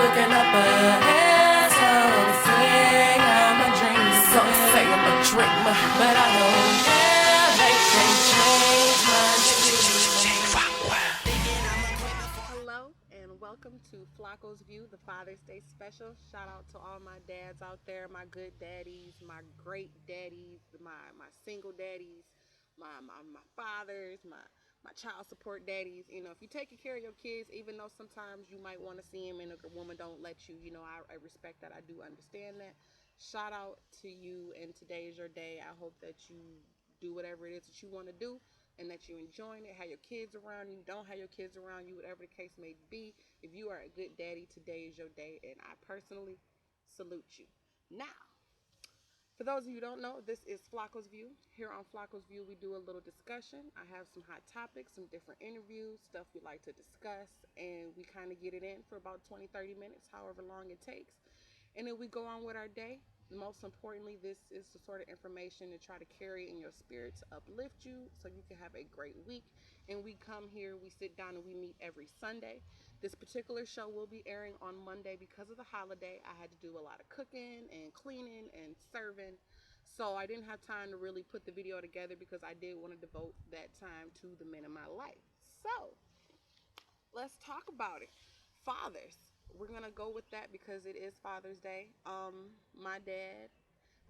Looking up ahead, some say I'm a dreamer, some say I'm a dreamer, but I don't care, they can change my Hello and welcome to Flaco's View, the Father's Day special. Shout out to all my dads out there, my good daddies, my great daddies, my single daddies, my fathers, my child support daddies. You know, if you're taking care of your kids, even though sometimes you might want to see them and a woman don't let you, I respect that. I do understand that. Shout out to you, and today is your day. I hope that you do whatever it is that you want to do and that you're enjoying it. Have your kids around you, don't have your kids around you, whatever the case may be. If you are a good daddy, today is your day, and I personally salute you. Now, for those of you who don't know, this is Flaco's View. Here on Flaco's View, we do a little discussion. I have some hot topics, some different interviews, stuff we like to discuss, and we kind of get it in for about 20, 30 minutes, however long it takes. And then we go on with our day. Most importantly, this is the sort of information to try to carry in your spirit to uplift you so you can have a great week. And we come here, we sit down, and we meet every Sunday. This particular show will be airing on Monday because of the holiday. I had to do a lot of cooking and cleaning and serving. So I didn't have time to really put the video together because I did want to devote that time to the men in my life. So let's talk about it. Fathers. We're gonna go with that because it is Father's Day. My dad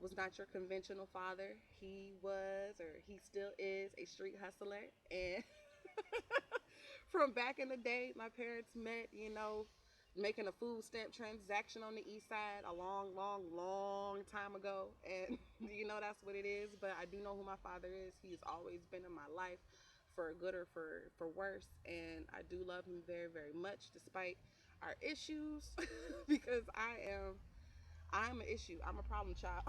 was not your conventional father. He was, or he still is, a street hustler. And from back in the day, my parents met, making a food stamp transaction on the east side a long, long, long time ago. And, that's what it is. But I do know who my father is. He's always been in my life for good or for worse. And I do love him very, very much, despite our issues, because I'm an issue. I'm a problem child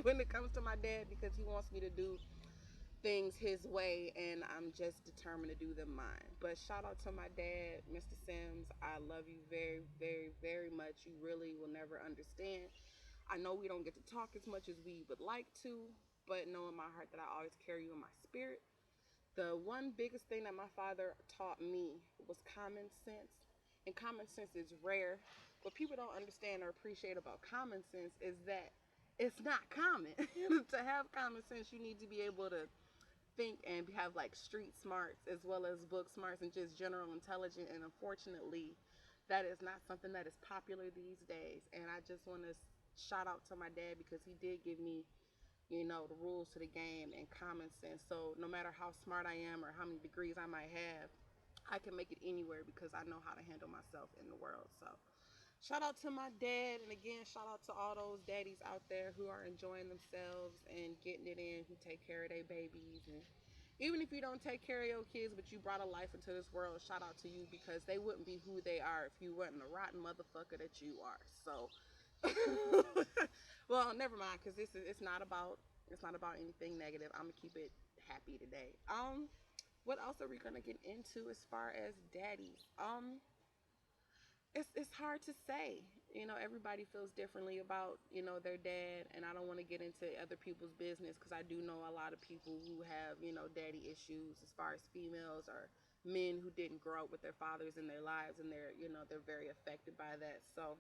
when it comes to my dad, because he wants me to do things his way and I'm just determined to do them mine. But shout out to my dad, Mr. Sims. I love you very, very, very much. You really will never understand. I know we don't get to talk as much as we would like to, but know in my heart that I always carry you in my spirit. The one biggest thing that my father taught me was common sense. And common sense is rare. What people don't understand or appreciate about common sense is that it's not common. To have common sense, you need to be able to think and have like street smarts as well as book smarts and just general intelligence. And unfortunately, that is not something that is popular these days. And I just want to shout out to my dad because he did give me, the rules to the game and common sense. So no matter how smart I am or how many degrees I might have, I can make it anywhere because I know how to handle myself in the world. So shout out to my dad, and again, shout out to all those daddies out there who are enjoying themselves and getting it in, who take care of their babies. And even if you don't take care of your kids, but you brought a life into this world, shout out to you because they wouldn't be who they are if you weren't the rotten motherfucker that you are. So, well, never mind, because it's not about anything negative. I'm gonna keep it happy today. What else are we gonna get into as far as daddies? It's hard to say. Everybody feels differently about their dad, and I don't want to get into other people's business because I do know a lot of people who have daddy issues as far as females or men who didn't grow up with their fathers in their lives, and they're very affected by that. So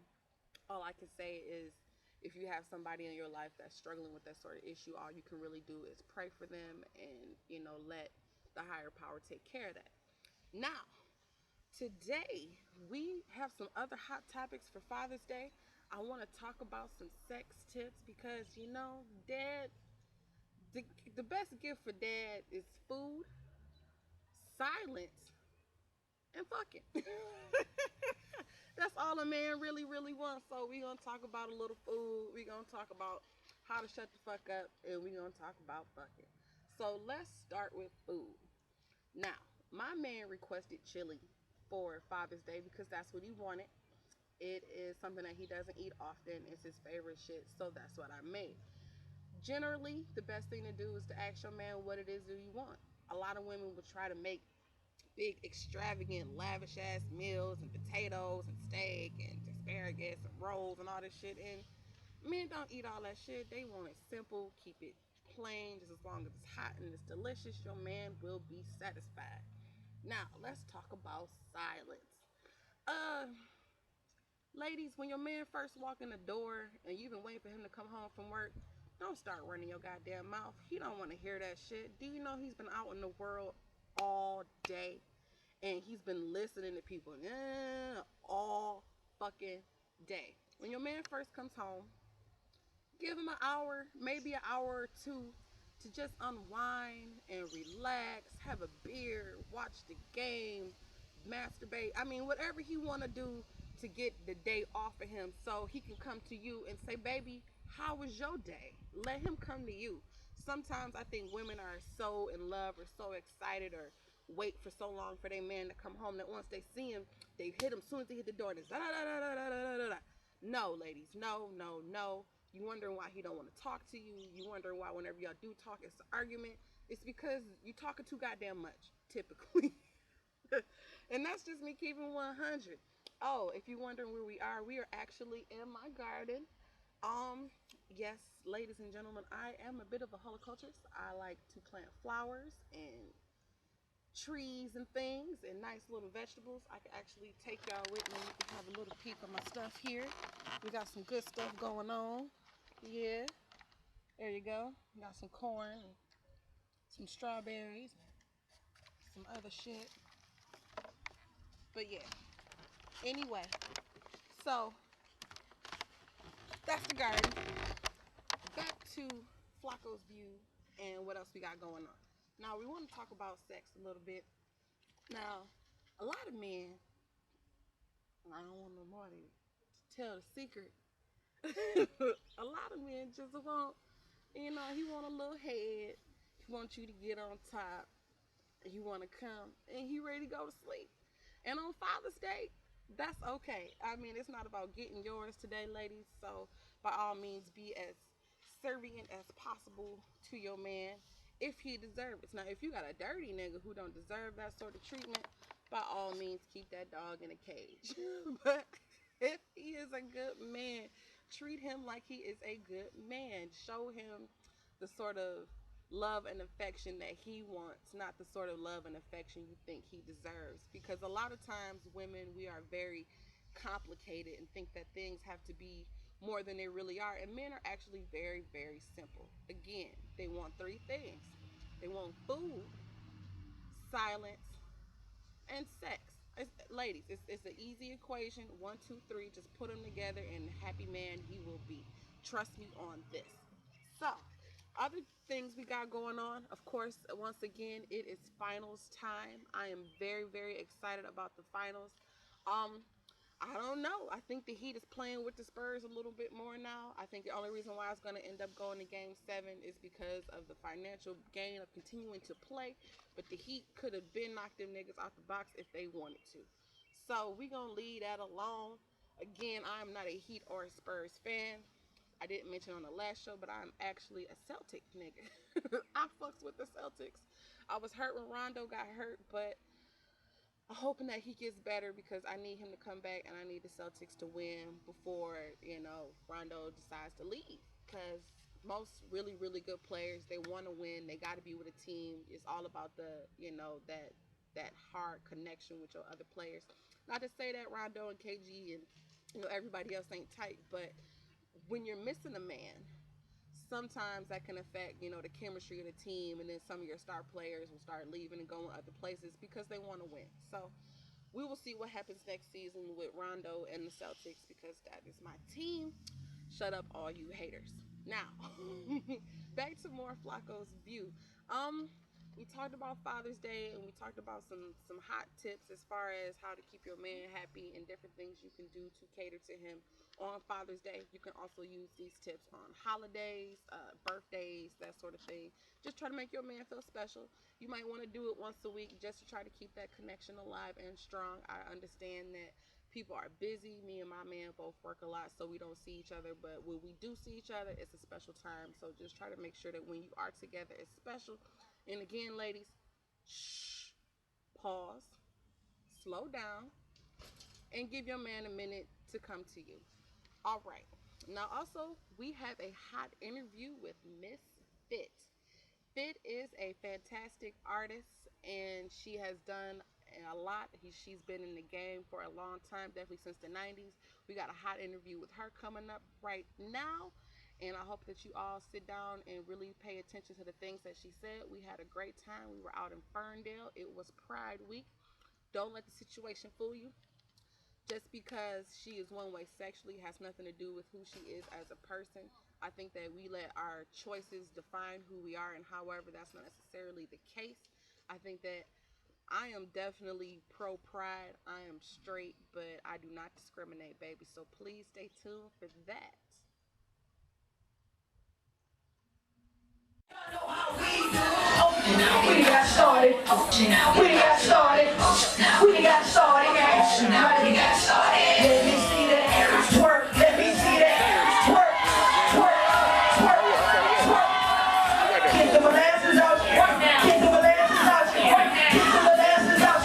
all I can say is, if you have somebody in your life that's struggling with that sort of issue, all you can really do is pray for them and let the higher power take care of that. Now, today, we have some other hot topics for Father's Day. I want to talk about some sex tips because, dad, the best gift for dad is food, silence, and fucking. That's all a man really, really wants. So we're going to talk about a little food. We're going to talk about how to shut the fuck up, and we're going to talk about fucking. So let's start with food. Now, my man requested chili for Father's Day because that's what he wanted. It is something that he doesn't eat often. It's his favorite shit, so that's what I made. Generally, the best thing to do is to ask your man what it is that you want. A lot of women will try to make big, extravagant, lavish ass meals and potatoes and steak and asparagus and rolls and all this shit. And men don't eat all that shit. They want it simple, keep it plain, just as long as it's hot and it's delicious. Your man will be satisfied. Now, let's talk about silence. Uh, Ladies, when your man first walk in the door and you've been waiting for him to come home from work, don't start running your goddamn mouth. He don't want to hear that shit. Do you know he's been out in the world all day and he's been listening to people all fucking day? When your man first comes home, give him an hour, maybe an hour or two to just unwind and relax, have a beer, watch the game, masturbate. I mean, whatever he want to do to get the day off of him so he can come to you and say, baby, how was your day? Let him come to you. Sometimes I think women are so in love or so excited or wait for so long for their man to come home that once they see him, they hit him as soon as they hit the door and it's da da da da da da da da. No, ladies, no, no, no. You wondering why he don't want to talk to you. You wondering why whenever y'all do talk, it's an argument. It's because you talking too goddamn much, typically. And that's just me keeping 100. Oh, if you're wondering where we are actually in my garden. Yes, ladies and gentlemen, I am a bit of a horticulturist. I like to plant flowers and trees and things and nice little vegetables. I can actually take y'all with me. You can have a little peek of my stuff here. We got some good stuff going on. Yeah, there you go. We got some corn, some strawberries, some other shit. But yeah, anyway, so that's the garden. Back to Flaco's view and what else we got going on. Now we want to talk about sex a little bit. Now, a lot of men, I don't want nobody to tell the secret. A lot of men just want, he want a little head. He wants you to get on top. He want to come and he ready to go to sleep. And on Father's Day, that's okay. I mean, it's not about getting yours today, ladies. So by all means, be as servient as possible to your man if he deserves it. Now, if you got a dirty nigga who don't deserve that sort of treatment, by all means, keep that dog in a cage. But if he is a good man, treat him like he is a good man. Show him the sort of love and affection that he wants, not the sort of love and affection you think he deserves. Because a lot of times women, we are very complicated and think that things have to be more than they really are. And men are actually very, very simple. Again, they want three things. They want food, silence, and sex. Ladies, it's an easy equation. 1, 2, 3. Just put them together and happy man he will be. Trust me on this. So, other things we got going on, of course, once again, it is finals time. I am very, very excited about the finals. I don't know. I think the Heat is playing with the Spurs a little bit more now. I think the only reason why it's going to end up going to Game 7 is because of the financial gain of continuing to play. But the Heat could have been knocked them niggas out the box if they wanted to. So we going to leave that alone. Again, I'm not a Heat or a Spurs fan. I didn't mention on the last show, but I'm actually a Celtic nigga. I fucks with the Celtics. I was hurt when Rondo got hurt, but I'm hoping that he gets better because I need him to come back and I need the Celtics to win before, Rondo decides to leave. Because most really, really good players, they want to win. They got to be with a team. It's all about that hard connection with your other players. Not to say that Rondo and KG and everybody else ain't tight, but when you're missing a man, sometimes that can affect, the chemistry of the team, and then some of your star players will start leaving and going other places because they want to win. So we will see what happens next season with Rondo and the Celtics because that is my team. Shut up, all you haters. Now, back to more Flaco's view. We talked about Father's Day and we talked about some hot tips as far as how to keep your man happy and different things you can do to cater to him on Father's Day. You can also use these tips on holidays, birthdays, that sort of thing. Just try to make your man feel special. You might want to do it once a week just to try to keep that connection alive and strong. I understand that people are busy. Me and my man both work a lot, so we don't see each other. But when we do see each other, it's a special time. So just try to make sure that when you are together, it's special. And again, ladies, shh, pause, slow down, and give your man a minute to come to you. All right. Now, also, we have a hot interview with Miss Fit. Fit is a fantastic artist, and she has done a lot. She's been in the game for a long time, definitely since the 90s. We got a hot interview with her coming up right now. And I hope that you all sit down and really pay attention to the things that she said. We had a great time. We were out in Ferndale. It was Pride Week. Don't let the situation fool you. Just because she is one way sexually has nothing to do with who she is as a person. I think that we let our choices define who we are, and however, that's not necessarily the case. I think that I am definitely pro-pride. I am straight, but I do not discriminate, baby. So please stay tuned for that. We got started. We got started. We got started. We got started. Let me see that twerk. Let me see that twerk. Twerk. Twerk. Twerk. Get the molasses out. Get the molasses out. Get the molasses out.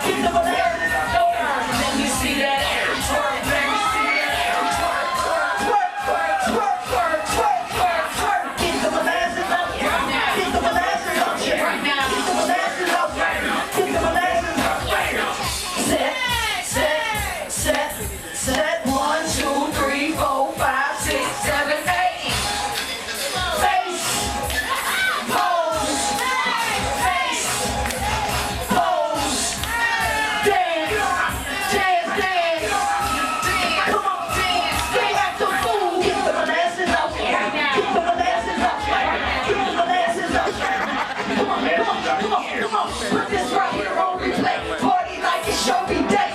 Get the molasses out. Let me see that twerk. Let me see that twerk. Twerk. Twerk. Twerk. Twerk. Twerk. Twerk. Twerk. Get the molasses out. Get the molasses out. Right now. Get the molasses out. Get the molasses out. Set. Set. Set. 1, 2, 3, 4, 5, 6, 7, 8. Face. Pose. Face. Pose. Dance. Dance. Dance. Come on, dance. Stay at the fool. Get the molasses out. Get the molasses out. Get the molasses out. Come on, come on, come on, come on. Put this right here on replay. Party like it's show me day.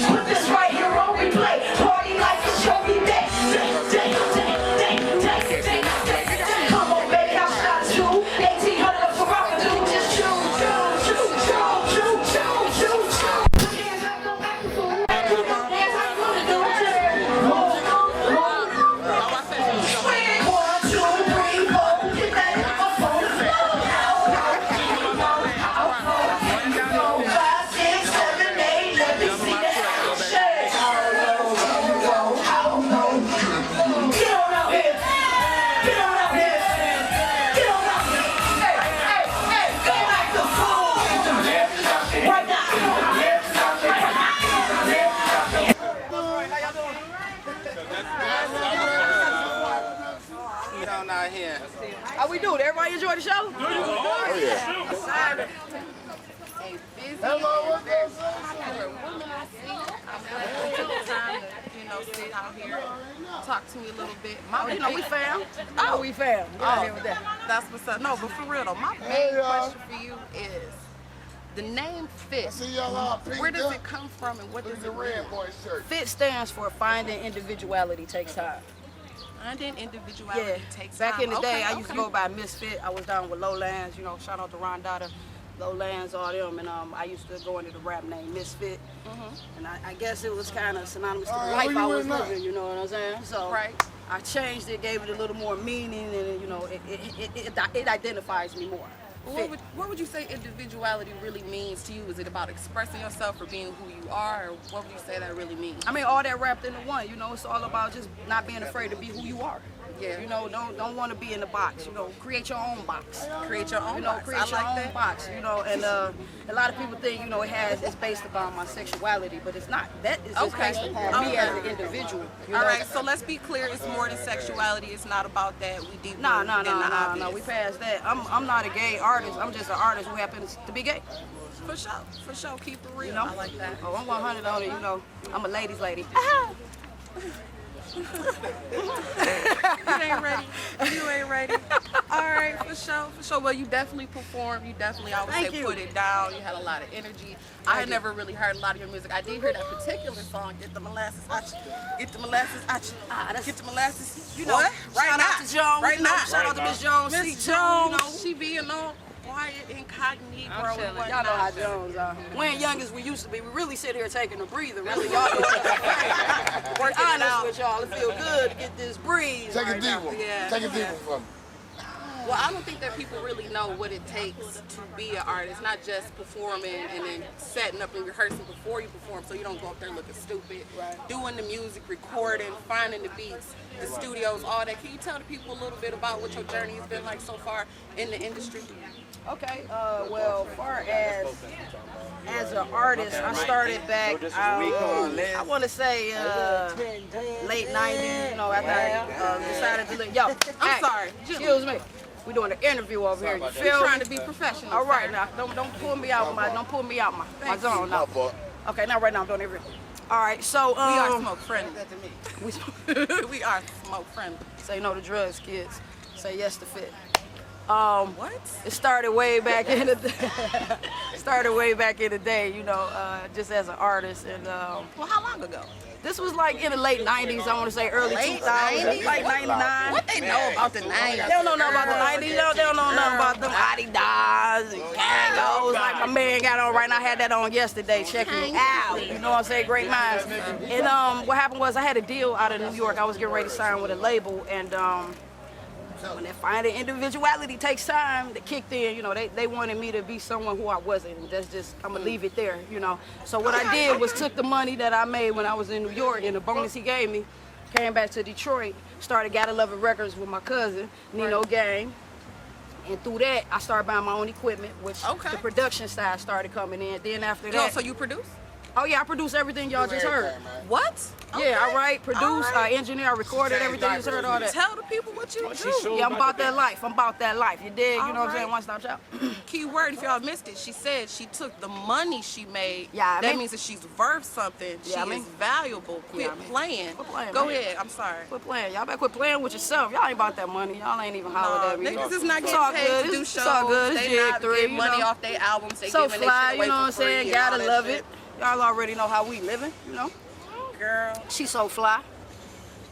Put this right here on replay. Party like it's show me day. Come on, baby, I'm shot too. 1800 for rock and do just chew. Hands up, go back to fool. Hands up, go to do it. Move. 1, 2, 3, 4. Get that up on the floor. 5, 6, 7, 8. Let me see that shake. Get on out here. Get on out here. Get on out here. Hey, go like the fool. Right now. Down out here. How we do? Everybody enjoy the show? Oh, yeah. A busy, popular woman I see. I'm glad you took the time to, sit out here and talk to me a little bit. We fam. Oh, we fam. Get out here with that. That's what's up. No, but for real though, my main question for you is the name Fit. Where does it come from and what does it mean? FIT stands for Finding Individuality Takes Time. Finding individuality takes Back time. in the day, I used to go by Misfit. I was down with Lowlands, shout out to Rondada, Lowlands, all them, and I used to go into the rap name Misfit. And I guess it was kind of synonymous to the life I was living, you know what I'm saying? So I changed it, gave it a little more meaning, and it identifies me more. What would you say individuality really means to you? Is it about expressing yourself or being who you are, or what would you say that really means? I mean, all that wrapped into one. It's all about just not being afraid to be who you are. Yeah. Don't want to be in the box. Create your own box. Create your own box. Create your own box. And a lot of people think it's based upon my sexuality, but it's not. That is just based upon me as an individual. All right. So let's be clear. It's more than sexuality. It's not about that. We deep. No. We passed that. I'm not a gay artist. I'm just an artist who happens to be gay. For sure. Keep it real. I like that. Oh, I'm 100 on it. I'm a ladies' lady. You ain't ready. All right, for sure. Well, you definitely performed. You definitely, I would say, put it down. You had a lot of energy. I had never really heard a lot of your music. I did hear that particular song, Get the Molasses Out You. Get the Molasses Out You. Get the Molasses. What? Shout out to Jones. Right now. Shout out to Miss Jones. Miss Jones. She being all quiet, incognito. Y'all know how Jones are. We ain't young as we used to be. We really sit here taking a breather. Really, y'all know what working it out with y'all. It feel good to get this breeze. Take a deep one. Yeah. Take a deep one from me. Well, I don't think that people really know what it takes to be an artist, not just performing and then setting up and rehearsing before you perform so you don't go up there looking stupid. Right. Doing the music, recording, finding the beats, the studios, all that. Can you tell the people a little bit about what your journey has been like so far in the industry? Okay, well, far as an artist, I started back, I want to say late 90s, you know, after I decided to live. Yo, I'm sorry. Excuse me. We're doing an interview over here. You feel You're me? trying to be professional. All right, now, don't pull me out my zone now. Okay, now right now I'm doing everything. All right, so We are smoke friendly. we We are smoke friendly. say no to drugs, kids. Say yes to fit. What? It started way back in the day, you know, just as an artist. And Well, how long ago? this was like in the late 90s, I want to say early Late 2000s, 90s? like 99. What they know about the 90s? They don't know nothing about the 90s. They don't know nothing about them Adidas and Kangos. Like my man got on right now. I had that on yesterday. Check me out. You know what I'm saying? Great minds. And what happened was I had a deal out of New York. I was getting ready to sign with a label. And when they find that individuality takes time, that kicked in, you know, they wanted me to be someone who I wasn't. And that's just, I'm gonna leave it there, you know. So what I did was took the money that I made when I was in New York and the bonus he gave me, came back to Detroit, started Gotta Love It Records with my cousin, Nino Gang. And through that, I started buying my own equipment, which the production side started coming in. Then after that, So you produce? oh yeah, I produced everything y'all just heard. What? Yeah, I write, produce, All right. engineer, I recorded everything you just heard, all that. Tell the people what you do. Yeah, I'm about that life. I'm about that life. You dig? You know what I'm Alright. saying? One stop shop. Key word, if y'all missed it, she said she took the money she made. Yeah, I that mean- means that she's worth something. Yeah, I she mean- is valuable. Quit Yeah, I mean- playing. Quit playing, Go man. ahead. I'm sorry. Quit playing. Y'all better quit playing with yourself. Y'all ain't about that money. Y'all ain't even hollered at me. Niggas is not It's getting all paid good. to do It's shows. all good. It's They Jig not 3, getting you money know. off their albums. They So giving their fly, shit away you know what I'm for free saying? and all Gotta that love shit. it. Y'all already know how we living, you know. Girl, She so fly.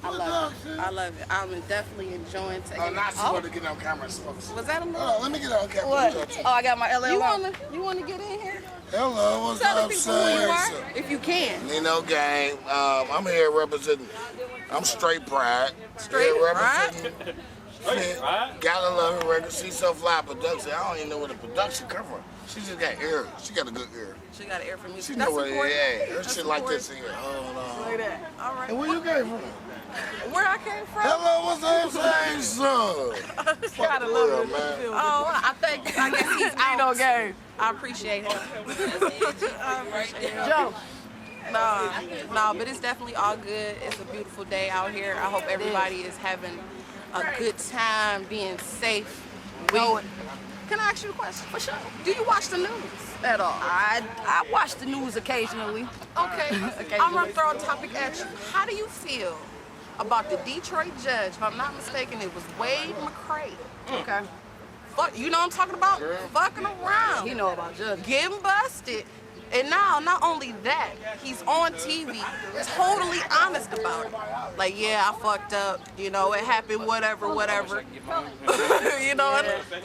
I love it. I love it. I'm definitely enjoying taking Oh, not it. she wanted to get on camera and smoke. Was that a Oh, little? let me get on camera. What? Oh, I got my LL You on. wanna get in here? Hello, what's Tell the up, people who you are, sir? if you can. Nino Gang. I'm here representing. I'm Straight Pride. Straight Here Pride? representing Fit, Gotta Love It Records. She's so fly production. I don't even know where the production come from. She just got ear. She got a good ear. She got an ear for me. She That's know what it important. is. Yeah, her That's shit like important. this here. Hold on. Look at that. All right. And where you came from? Where I came from? Hello, what's up, saying, son? Gotta For love real, it. man. Oh, I think I guess he's out. Nino Gang. I appreciate him. I appreciate him. Joe. No, but it's definitely all good. It's a beautiful day out here. I hope everybody is having a good time, being safe. Can I ask you a question? For sure. Do you watch the news at all? I watch the news occasionally. Okay. I'm gonna throw a topic at you. How do you feel about the Detroit judge? If I'm not mistaken, it was Wade McCray. Okay. Fuck, you know what I'm talking about? Fucking around. He know about judges. Getting busted. And now, not only that, he's on TV, totally honest about it. Like, yeah, I fucked up. You know, it happened. Whatever. you know.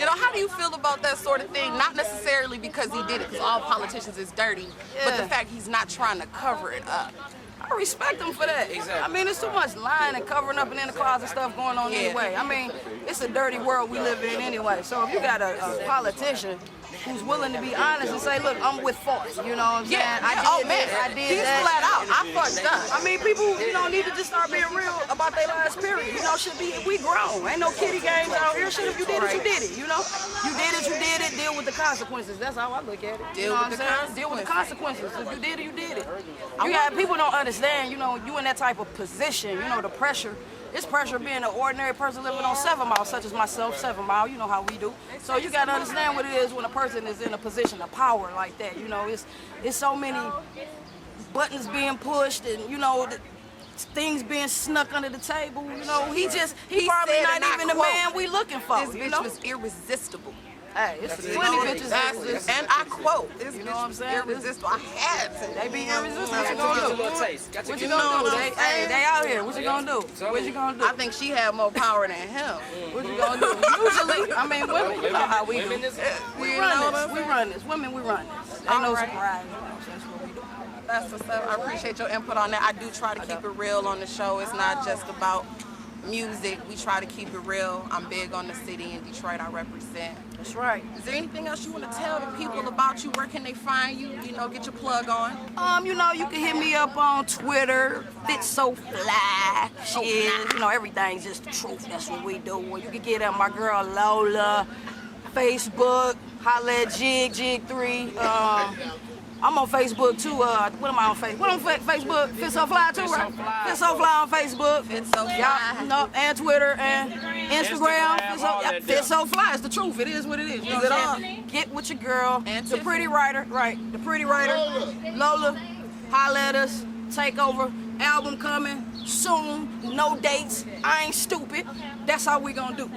How do you feel about that sort of thing? Not necessarily because he did it, because all politicians is dirty, but the fact he's not trying to cover it up. I respect him for that. Exactly. I mean, there's too much lying and covering up and in the closet stuff going on anyway. I mean, it's a dirty world we live in anyway. So if you got a politician who's willing to be honest and say, look, I'm with fault. You know what I'm saying? I did He's that. flat out. I fucked up. I mean, people, need to just start being real about their lives, period. We grown. Ain't no kiddie games out here. Shit, if you did it, you did it, you know? You did it, deal with the consequences. That's how I look at it. Deal with the consequences. If you did it, you did it. People don't understand, you in that type of position, the pressure. It's pressure being an ordinary person living on 7 Mile, such as myself, 7 Mile, you know how we do. So you gotta understand what it is when a person is in a position of power like that. It's so many buttons being pushed and, things being snuck under the table. He probably not even the man we looking for. This bitch was irresistible. Hey, it's plenty bitches. And I quote, this You know what I'm bitch saying? was irresistible. I had to. They be irresistible. What you gonna do? What you gonna do? They out here. What you gonna do? What you gonna do? I think she had more power than him. What you gonna do? Usually, women, you know how we do. We run this. Women, we run this. Ain't no surprise. That's what we do. That's what's up. I appreciate your input on that. I do try to keep it real on the show. It's not just about music. We try to keep it real. I'm big on the city in Detroit. I represent. That's right. Is there anything else you want to tell the people about you? Where can they find you? You know, get your plug on. You know, you can hit me up on Twitter, Fit So Fly. Shit, you know, everything's just the truth. That's what we do. You can get at my girl Lola, Facebook, holla at Jig3. I'm on Facebook too. What am I on Facebook? What on Facebook? Fit So Fly too, right? Fit So Fly on Facebook. Fit So Fly. Y'all know, and Twitter and Instagram. Fit So Fly. It's the truth. It is what it is. You know, get with your girl, and the pretty writer, right? The pretty writer, Lola. Holla at us. Take over. Album coming soon. No dates. I ain't stupid. That's how we gonna do.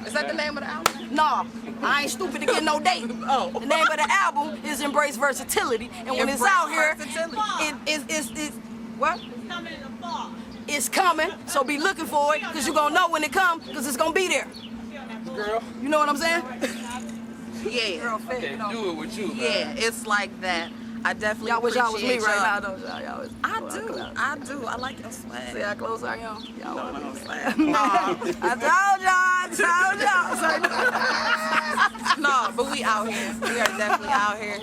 Is that the name of the album? Nah, I ain't stupid to get no date. Oh. The name of the album is Embrace Versatility, and when it's out here, it's what? It's coming in the fall. It's coming, so be looking for it, because you're gonna know when it comes, because it's gonna be there. Girl. You know what I'm saying? Yeah. Girl, fit, Can't you know. do it with you, man. Yeah, it's like that. I definitely Y'all wish y'all was me appreciate right now, y'all. don't y'all? Y'all was- I do. I like your swag. See how close I am? Y'all No, want no, me? swag. I told y'all. No, but we out here. We are definitely out here.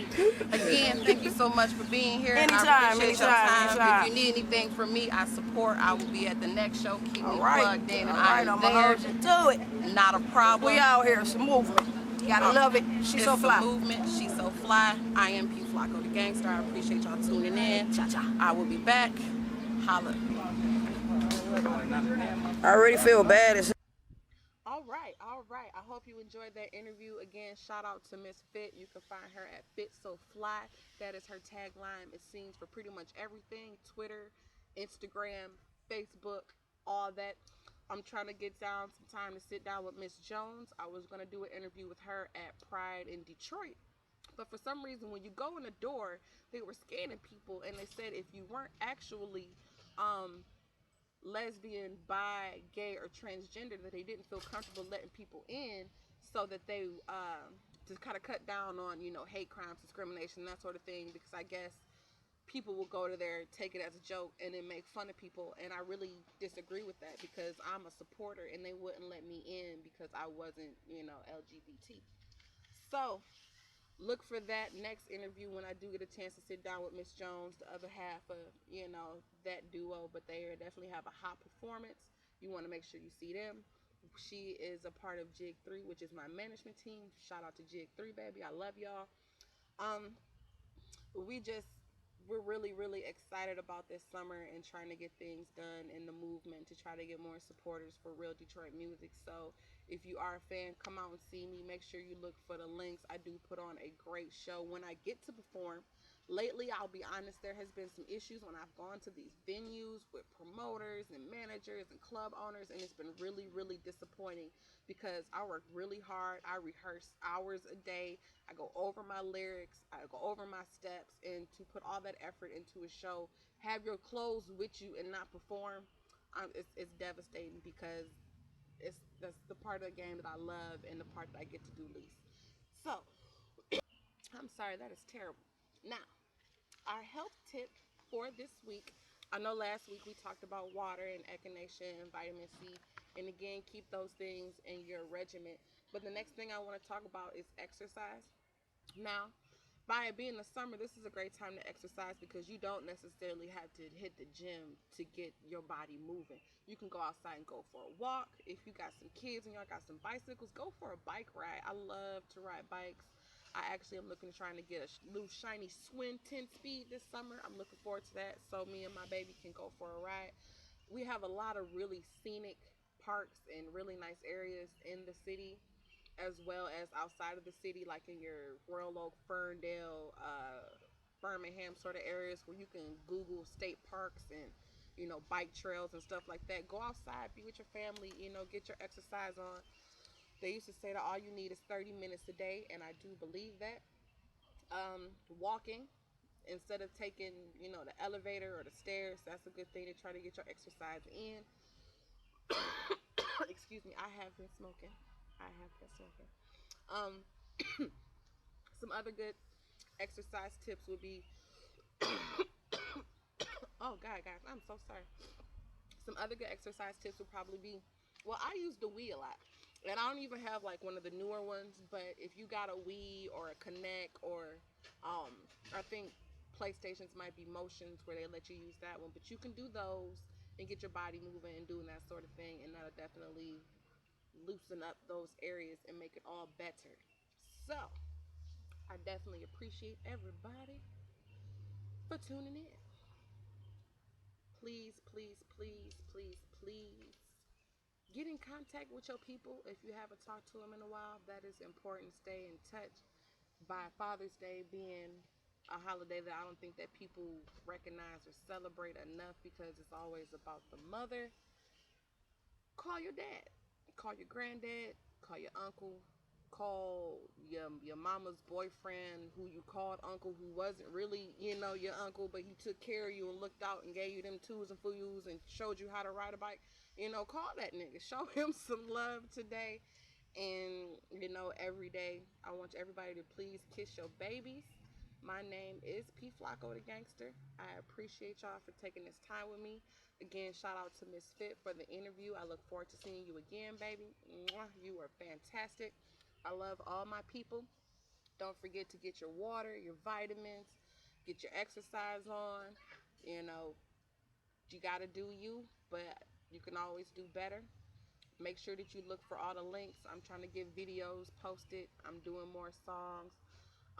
Again, thank you so much for being here. Anytime, I appreciate your time. anytime. If you need anything from me, I support. I will be at the next show. Keep me All right, plugged in, and all right, I'm I'm there. gonna hold you to it. Not a problem. We out here, it's a movement. You gotta love it. She's It's so fly. a movement. She's so fly. I am P Flaco the Gangster. I appreciate y'all tuning in. Cha-cha. I will be back. Holla. I already feel bad as All right. I hope you enjoyed that interview. Again, shout out to Miss Fit. You can find her at Fit So Fly. That is her tagline. It seems for pretty much everything: Twitter, Instagram, Facebook, all that. I'm trying to get down some time to sit down with Miss Jones. I was going to do an interview with her at Pride in Detroit. But for some reason, when you go in the door, they were scanning people, and they said if you weren't actually lesbian, bi, gay, or transgender, that they didn't feel comfortable letting people in, so that they to kind of cut down on, you know, hate crimes, discrimination, that sort of thing, because I guess people will go to there, take it as a joke, and then make fun of people. And I really disagree with that, because I'm a supporter, and they wouldn't let me in because I wasn't, you know, LGBT. So look for that next interview when I do get a chance to sit down with Miss Jones, the other half of, you know, that duo. But they definitely have a hot performance. You want to make sure you see them. She is a part of Jig 3, which is my management team. Shout out to Jig 3, baby. I love y'all. We're really excited about this summer and trying to get things done in the movement to try to get more supporters for real Detroit music. So if you are a fan, come out and see me. Make sure you look for the links. I do put on a great show when I get to perform. Lately, I'll be honest, there has been some issues when I've gone to these venues with promoters and managers and club owners, and it's been really disappointing, because I work really hard. I rehearse hours a day. I go over my lyrics. I go over my steps, and to put all that effort into a show, have your clothes with you and not perform, it's devastating, because that's the part of the game that I love and the part that I get to do least. So, I'm sorry, that is terrible. Now, our health tip for this week. I know last week we talked about water and echinacea and vitamin C. And again, keep those things in your regimen. But the next thing I want to talk about is exercise. Now, by it being the summer, this is a great time to exercise, because you don't necessarily have to hit the gym to get your body moving. You can go outside and go for a walk. If you got some kids and y'all got some bicycles, go for a bike ride. I love to ride bikes. I actually am looking to trying to get a little shiny Swin 10 speed this summer. I'm looking forward to that, so me and my baby can go for a ride. We have a lot of really scenic parks and really nice areas in the city, as well as outside of the city, like in your Royal Oak, Ferndale, Birmingham sort of areas, where you can Google state parks and, you know, bike trails and stuff like that. Go outside, be with your family, you know, get your exercise on. They used to say that all you need is 30 minutes a day, and I do believe that. Walking, instead of taking, you know, the elevator or the stairs, that's a good thing to try to get your exercise in. Excuse me, I have been smoking. Some other good exercise tips would be, oh God, guys, I'm so sorry. Some other good exercise tips would probably be, well, I use the Wii a lot. And I don't even have like one of the newer ones, but if you got a Wii or a Kinect or I think PlayStations might be Motions where they let you use that one, but you can do those and get your body moving and doing that sort of thing, and that'll definitely loosen up those areas and make it all better. So, I definitely appreciate everybody for tuning in. Please, please, please, please, please get in contact with your people if you haven't talked to them in a while. That is important. Stay in touch. By Father's Day being a holiday that I don't think that people recognize or celebrate enough because it's always about the mother, call your dad, call your granddad, call your uncle, call your mama's boyfriend who you called uncle, who wasn't really, your uncle, but he took care of you and looked out and gave you them twos and foos and showed you how to ride a bike. Call that nigga. Show him some love today. And, every day, I want everybody to please kiss your babies. My name is P. Flaco the Gangster. I appreciate y'all for taking this time with me. Again, shout out to Miss Fit for the interview. I look forward to seeing you again, baby. Mwah, you are fantastic. I love all my people. Don't forget to get your water, your vitamins, get your exercise on. You got to do you, but you can always do better. Make sure that you look for all the links. I'm trying to get videos posted. I'm doing more songs.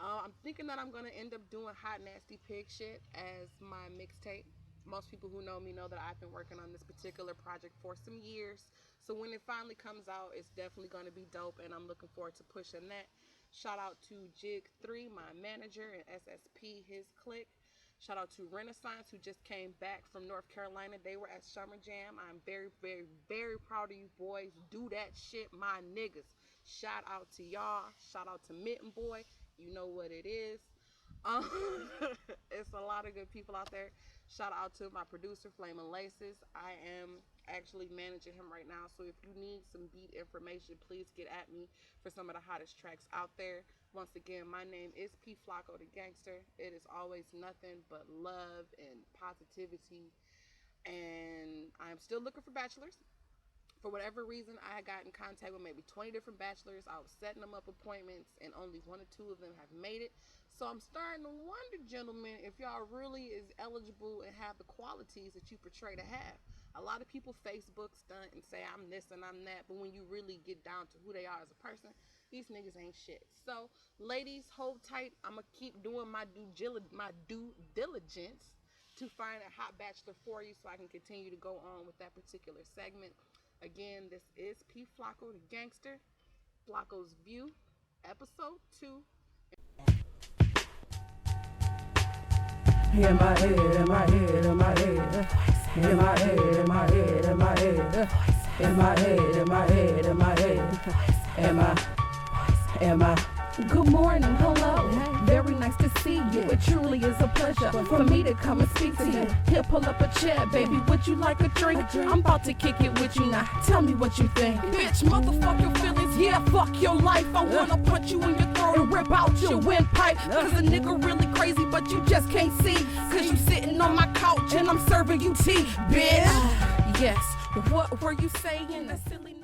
I'm thinking that I'm going to end up doing Hot Nasty Pig Shit as my mixtape. Most people who know me know that I've been working on this particular project for some years. So when it finally comes out, it's definitely going to be dope, and I'm looking forward to pushing that. Shout out to Jig3, my manager, and SSP, his clique. Shout out to Renaissance, who just came back from North Carolina. They were at Summer Jam. I'm very, very, very proud of you boys. Do that shit, my niggas. Shout out to y'all. Shout out to Mitten Boy. You know what it is. It's a lot of good people out there. Shout out to my producer, Flamin' Laces. I am actually managing him right now. So if you need some beat information, please get at me for some of the hottest tracks out there. Once again, my name is P. Flaco the Gangster. It is always nothing but love and positivity. And I'm still looking for bachelors. For whatever reason, I got in contact with maybe 20 different bachelors. I was setting them up appointments, and only 1 or 2 of them have made it. So I'm starting to wonder, gentlemen, if y'all really is eligible and have the qualities that you portray to have. A lot of people Facebook stunt and say I'm this and I'm that, but when you really get down to who they are as a person, these niggas ain't shit. So, ladies, hold tight. I'm going to keep doing my due diligence to find a hot bachelor for you so I can continue to go on with that particular segment. Again, this is P. Flaco the Gangster, Flaco's View, episode 2. In my head, in my head, in my head, in my head, in my head, in my head, in my head, in my head, in my head, in my. Good morning, hello, very nice to see you. It truly is a pleasure for me to come and speak to you. Here, pull up a chair, baby, would you like a drink? I'm about to kick it with you now, tell me what you think. Bitch, motherfuck your feelings, yeah, fuck your life. I wanna punch you in your throat and rip out your windpipe. Cause a nigga really crazy, but you just can't see. Cause you sitting on my couch and I'm serving you tea, bitch. Yes, what were you saying? That silly